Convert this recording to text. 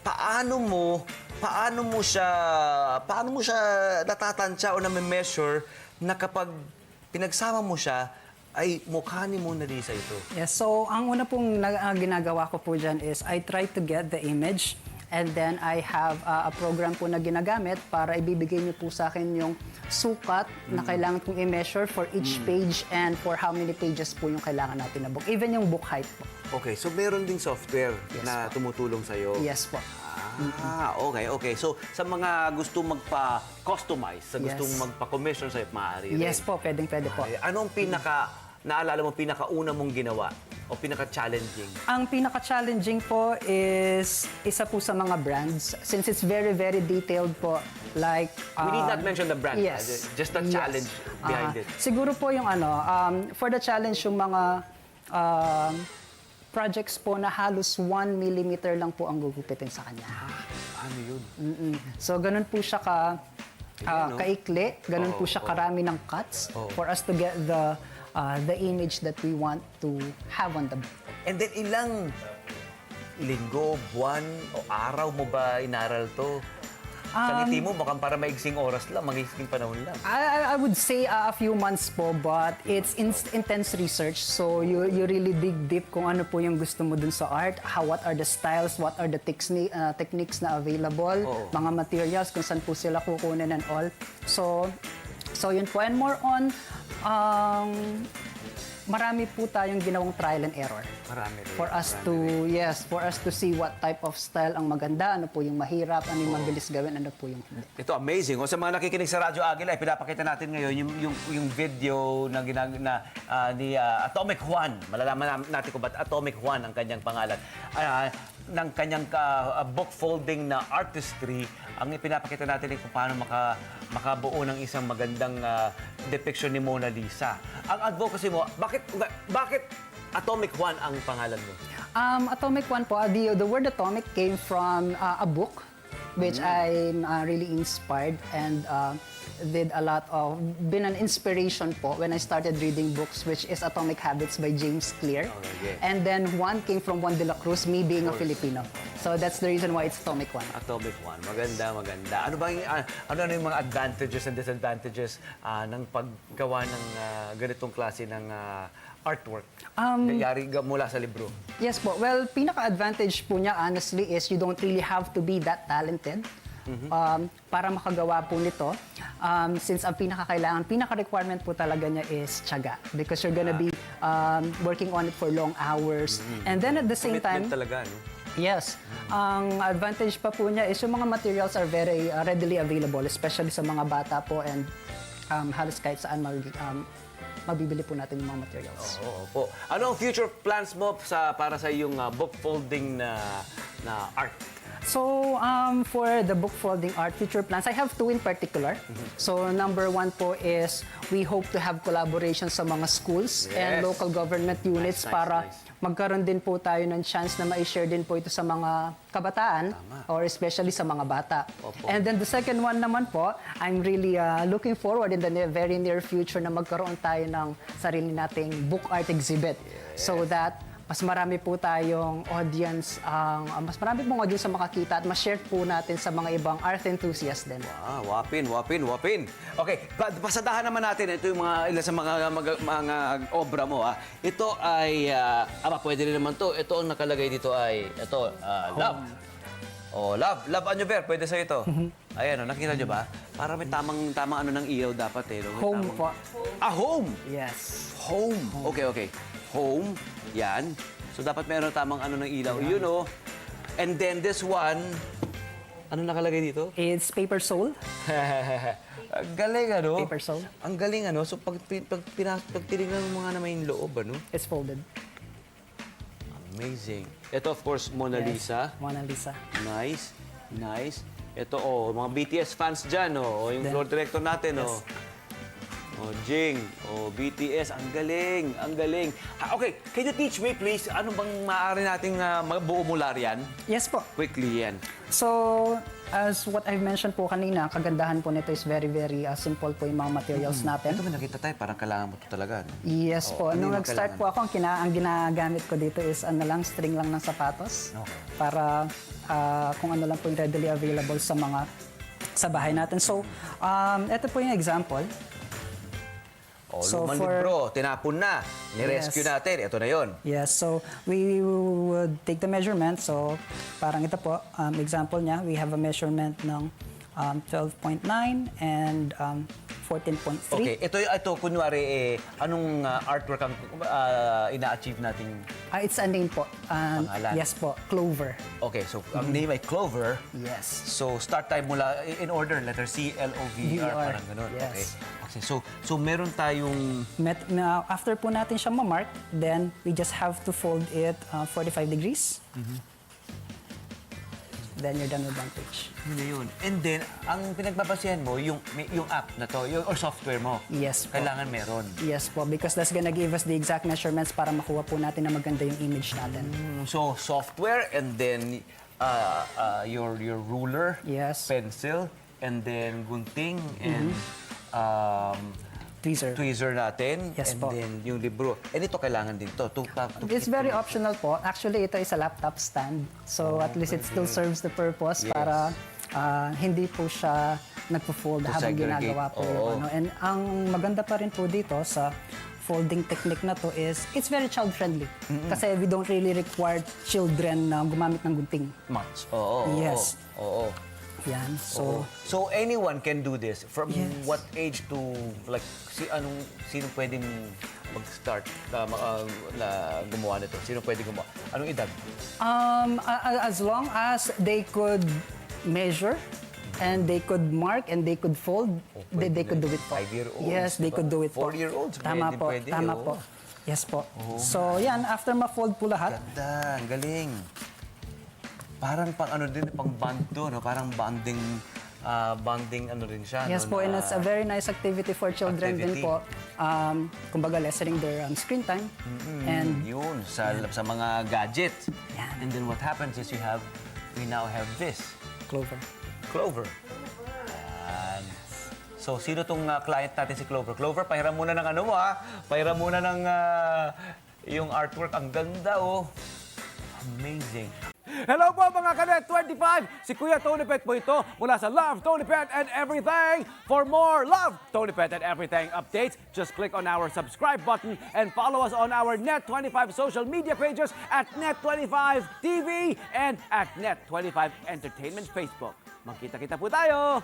paano mo siya natatansya o nami-measure na kapag pinagsama mo siya, ay mukha ni Mona Lisa ito? Yes, so ang una pong ginagawa ko po dyan is I try to get the image and then I have a program po na ginagamit para ibibigay niyo po sa akin yung sukat na kailangan kong i-measure for each page and for how many pages po yung kailangan natin na book. Even yung book height po. Okay, so meron ding software na tumutulong sa'yo? Yes po. Okay. So, sa mga gusto magpa-customize, sa gustong magpa-commission sa'yo, maaari rin. Yes po, pwede po. Anong naalala mo, pinakauna mong ginawa o pinaka-challenging? Ang pinaka-challenging po is isa po sa mga brands. Since it's very, very detailed po. Like, We need not mention the brand. Yes. Just the challenge behind it. Siguro po yung for the challenge, yung mga projects po na halos 1 millimeter lang po ang gugupitin sa kanya. Ano yun? So, ganun po siya kaikli, ganun po siya karami ng cuts for us to get the image that we want to have on the book. And then ilang linggo, buwan o araw mo ba inaral to? Sa ngiti mo, baka para maigsing oras lang, maigsing panahon lang. I would say a few months po, but it's intense research. So you really dig deep kung ano po yung gusto mo dun sa art, what are the styles, what are the techniques na available, mga materials, kung saan po sila kukunin and all. So yun po. And more on, marami po tayong ginawang trial and error. Marami rin. For us to see what type of style ang maganda, ano po yung mahirap, ano yung mabilis gawin, ano po yung hindi. Ito, amazing. O sa mga nakikinig sa Radyo Agila, pinapakita natin ngayon yung video ni Atomic Juan. Malalaman natin kung ba't Atomic Juan ang kanyang pangalan. Ng kanyang book folding na artistry, ang ipinapakita natin kung paano makabuo ng isang magandang depiction ni Mona Lisa. Ang advocacy mo, bakit Atomic Juan ang pangalan mo? Atomic Juan po, the word atomic came from a book which I'm really inspired and been an inspiration po when I started reading books, which is Atomic Habits by James Clear. And then Juan came from Juan de la Cruz, me being a Filipino. So that's the reason why it's Atomic Juan. Atomic Juan. Maganda. Ano yung mga advantages and disadvantages ng paggawa ng ganitong klase ng artwork? Nangyari mula sa libro. Yes po. Well, pinaka-advantage po niya, honestly, is you don't really have to be that talented para makagawa po nito. Since ang pinaka-requirement po talaga niya is tiyaga. Because you're gonna be working on it for long hours. And then at the same time... Commitment talaga, no? Yes. Ang advantage pa po niya is yung mga materials are very readily available, especially sa mga bata po and halos kahit saan mabibili po natin yung mga materials. Oo po. Ano ang future plans mo para sa iyong book folding na art? So, for the book folding art future plans, I have two in particular. So, number one po is we hope to have collaboration sa mga schools and local government units para magkaroon din po tayo ng chance na ma-share din po ito sa mga kabataan or especially sa mga bata. And then the second one naman po, I'm really looking forward in the very near future na magkaroon tayo ng sarili nating book art exhibit so that mas marami po tayong audience, mas marami pong audience sa makakita at ma-share po natin sa mga ibang art enthusiasts din. Wapin. Okay, pasadahan naman natin ito yung ilan sa mga obra mo. Ito ay, pwede rin naman to. Ito ang nakalagay dito ay, love. Love Anyover, pwede sa ito. Ayan, nakita nyo ba? Para may tamang ng ilaw dapat eh. Home po. Home! Yes. Home. Okay. Home. Yan. So, dapat meron tamang ng ilaw. You know. And then this one, ano nakalagay dito? It's Paper Soul. Ang galing, ano? Paper Soul. Ang galing, ano? So, pag tinignan mo nga naman yung loob, ano? It's folded. Amazing. Ito, of course, Mona Lisa. Mona Lisa. Nice. Ito, mga BTS fans dyan, yung floor director natin, Jing, BTS, ang galing. Okay, can you teach me please, ano bang maaari nating mabuo mula riyan? Yes po. Quickly yan. So, as what I've mentioned po kanina, kagandahan po nito is very, very simple po yung mga materials natin. Ito may nakita tayo, parang kailangan mo ito talaga. No? Yes po. Nung nag-start po ako, ang ginagamit ko dito is string lang ng sapatos. Okay. Para kung ano lang po yung readily available sa bahay natin. So, ito po yung example. So, lumang for- libro, tinapon na. Ni-rescue Yes. natin. Ito na yon. Yes, so we would take the measurement. So, parang ito po, example niya, we have a measurement ng 12.9 and 14.3. Okay, ito kunwari, anong artwork ang ina-achieve nating... It's a name po. Pangalan. Yes po, Clover. Okay, so ang name ay Clover. Yes. So, start tayo mula in order, letter C, L-O-V-E-R, V-E-R, parang ganun. yes. Okay, so meron tayong... After po natin siya ma-mark, then we just have to fold it 45 degrees. Then you're done with one page. Yun na yun. And then, ang pinagbabasihan mo, yung app na to, or software mo. Yes po. Kailangan meron. Yes po, because that's gonna give us the exact measurements para makuha po natin na maganda yung image natin. So, software and then your ruler, Yes. pencil, and then gunting, and tweezer natin, Yes and po. then yung libro. And ito kailangan din to. It's very optional po. Actually, ito is a laptop stand. So at least it still serves the purpose Yes. para hindi po siya nagpo-fold To habang segregate. ginagawa po yung Oo. ano. And ang maganda pa rin po dito sa folding technique na to is it's very child-friendly. Kasi we don't really require children na gumamit ng gunting. Much. Oo. Yes. Oo. Yan. So, So, anyone can do this. From Yes. what age to, like, sino pwedeng mag-start na gumawa nito? Sino pwedeng gumawa? Anong edad? as long as they could measure and they could mark and they could fold, they could do it po. 5-year-olds, Yes, they diba? could do it po. 4-year-olds, Tama po, pwede, tama oh. po. Yes po. So, yan, after ma-fold po lahat, Ganda, ang galing. Parang pang ano din, pang band to, no? Parang bonding ano rin siya. yes no? po, and it's a very nice activity for children Activity. din po. Kumbaga, lessening their screen time. And Yun, sa mga gadgets. Yan. And then what happens is we now have this. Clover. Clover. Ayan. So, sino tong client natin si Clover? Clover, pahiram muna ng ano mo, ha? Pahiram muna ng yung artwork. Ang ganda, oh. Amazing. Hello po mga Kanet 25! Si Kuya Tony Pet po ito mula sa Love, Tony Pet and Everything. For more Love, Tony Pet and Everything updates, just click on our subscribe button and follow us on our Net25 social media pages at Net25 TV and at Net25 Entertainment Facebook. Magkita-kita po tayo!